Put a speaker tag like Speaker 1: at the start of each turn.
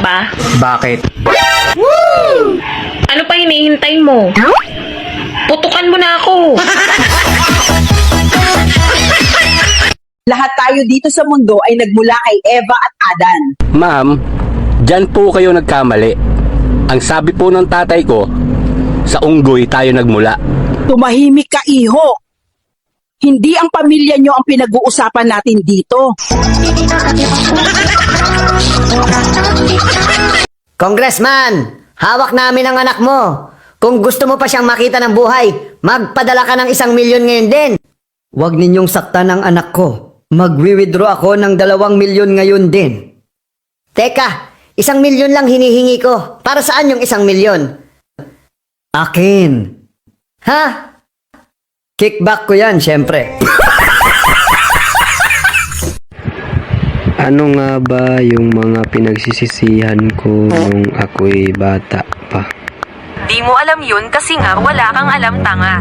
Speaker 1: ba?
Speaker 2: Bakit?
Speaker 1: Ano pa hinihintay mo? Putukan mo na ako.
Speaker 3: Lahat tayo dito sa mundo ay nagmula kay Eva at Adan.
Speaker 2: Ma'am, dyan po kayo nagkamali. Ang sabi po ng tatay ko, sa unggoy tayo nagmula.
Speaker 3: Tumahimik ka, iho. Hindi ang pamilya nyo ang pinag-uusapan natin dito.
Speaker 4: Congressman, hawak namin ang anak mo. Kung gusto mo pa siyang makita ng buhay, magpadala ka ng 1 milyon ngayon din. Huwag ninyong saktan ang anak ko. Magwi-withdraw ako ng 2 milyon ngayon din. Teka, 1 milyon lang hinihingi ko. Para saan yung 1 milyon? Akin. Ha? Kickback ko yan, syempre.
Speaker 2: Ano nga ba yung mga pinagsisisihan ko nung ako'y bata pa?
Speaker 5: Di mo alam yun kasi nga wala kang alam, tanga.